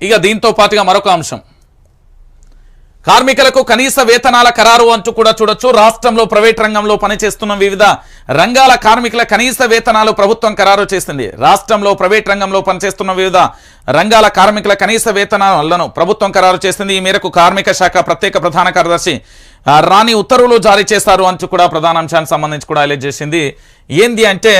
ఇక దీంతో పాటుగా మరొక అంశం, కార్మికులకు కనీస వేతనాల ఖరారు అంటూ కూడా చూడొచ్చు. రాష్ట్రంలో ప్రైవేట్ రంగంలో పనిచేస్తున్న వివిధ రంగాల కార్మికుల కనీస వేతనాలు ప్రభుత్వం ఖరారు చేసింది. రాష్ట్రంలో ప్రైవేట్ రంగంలో పనిచేస్తున్న వివిధ రంగాల కార్మికుల కనీస వేతనాలను ప్రభుత్వం ఖరారు చేసింది. ఈ మేరకు కార్మిక శాఖ ప్రత్యేక ప్రధాన కార్యదర్శి రాణి ఉత్తర్వులు జారీ చేశారు అంటూ కూడా ప్రధాన అంశానికి సంబంధించి కూడా హైలైట్ చేసింది. ఏంది అంటే,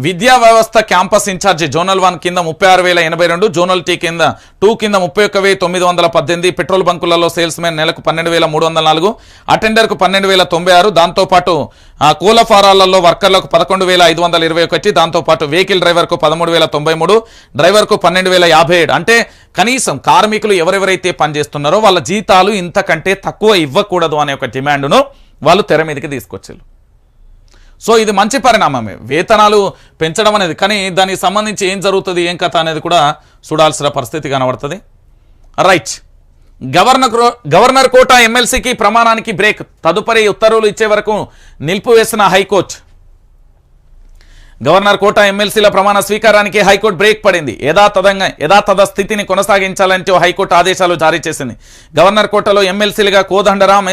విద్యా వ్యవస్థ క్యాంపస్ ఇన్ఛార్జి జోనల్ 1 కింద 36,082, జోనల్ 2 కింద 31,918, పెట్రోల్ బంకులలో సేల్స్ మెన్ నెలకు 12,304, అటెండర్కు 12,096, దాంతోపాటు కోల ఫారాలలో వర్కర్లకు 11,521, దాంతోపాటు వెహికల్ డ్రైవర్కు 13,093, డ్రైవర్కు 12,057. అంటే కనీసం కార్మికులు ఎవరెవరైతే పనిచేస్తున్నారో వాళ్ళ జీతాలు ఇంతకంటే తక్కువ ఇవ్వకూడదు అనే ఒక డిమాండ్ను వాళ్ళు తెర మీదకి తీసుకొచ్చారు. సో ఇది మంచి పరిణామమే, వేతనాలు పెంచడం అనేది. కానీ దానికి సంబంధించి ఏం జరుగుతుంది, ఏం కథ అనేది కూడా చూడాల్సిన పరిస్థితి కనబడుతుంది. రైట్, గవర్నర్ కోటా ఎమ్మెల్సీకి ప్రమాణానికి బ్రేక్, తదుపరి ఉత్తర్వులు ఇచ్చే వరకు నిలిపివేసిన హైకోర్టు. గవర్నర్ కోటా ఎమ్మెల్సీల ప్రమాణ స్వీకారానికి హైకోర్టు బ్రేక్ పడింది. యథాతథ స్థితిని కొనసాగించాలంటూ హైకోర్టు ఆదేశాలు జారీ చేసింది. గవర్నర్ కోటాలో ఎమ్మెల్సీలుగా కోదండరాం,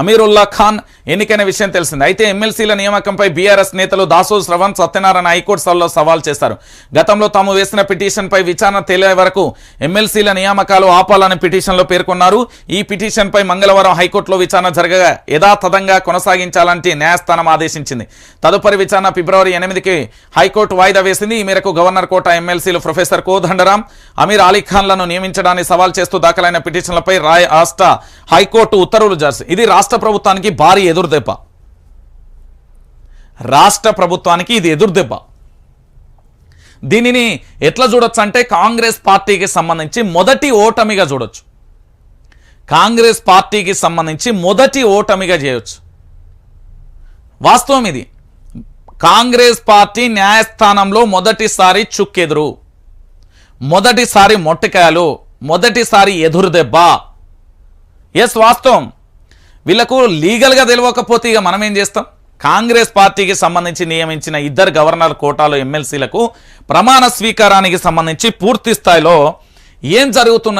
అమీరుల్లా ఖాన్ ఎన్నికైన విషయం తెలిసింది. అయితే ఎమ్మెల్సీల నియామకంపై బీఆర్ఎస్ నేతలు దాసో శ్రవణ్ సత్యనారాయణ హైకోర్టులో సవాల్ చేశారు. గతంలో తాము వేసిన పిటిషన్పై విచారణ తేలే వరకు ఎమ్మెల్సీల నియామకాలు ఆపాలని పిటిషన్లో పేర్కొన్నారు. ఈ పిటిషన్పై మంగళవారం హైకోర్టులో విచారణ జరగగా యథాతథంగా కొనసాగించాలంటే న్యాయస్థానం ఆదేశించింది. తదుపరి విచారణ ఫిబ్రవరి 8కి హైకోర్టు వాయిదా వేసింది. ఈ మేరకు గవర్నర్ కోటా ఎమ్మెల్సీలు ప్రొఫెసర్ కోదండరాం, అమీర్ అలీఖాన్లను నియమించడాన్ని సవాల్ చేస్తూ దాఖలైన పిటిషన్లపై రాష్ట్ర హైకోర్టు ఉత్తర్వులు జారీ. ఇది రాష్ట్ర ప్రభుత్వానికి భారీ ఎదురుదెబ్బ. రాష్ట్ర ప్రభుత్వానికి ఇది ఎదురుదెబ్బ. దీనిని ఎట్లా చూడొచ్చు అంటే, కాంగ్రెస్ పార్టీకి సంబంధించి మొదటి ఓటమిగా చూడొచ్చు. కాంగ్రెస్ పార్టీకి సంబంధించి మొదటి ఓటమిగా చేయొచ్చు. వాస్తవం ఇది. కాంగ్రెస్ పార్టీ న్యాయస్థానంలో మొదటిసారి చుక్కెదురు, మొదటిసారి మొట్టికాయలు, మొదటిసారి ఎదురుదెబ్బ. ఎస్, వాస్తవం. వీళ్ళకు లీగల్గా తెలియకపోతే ఇక మనం ఏం చేస్తాం? కాంగ్రెస్ పార్టీకి సంబంధించి నియమించిన 2 గవర్నర్ కోటాలో ఎమ్మెల్సీలకు ప్రమాణ స్వీకారానికి సంబంధించి పూర్తి స్థాయిలో ఏం జరుగుతున్న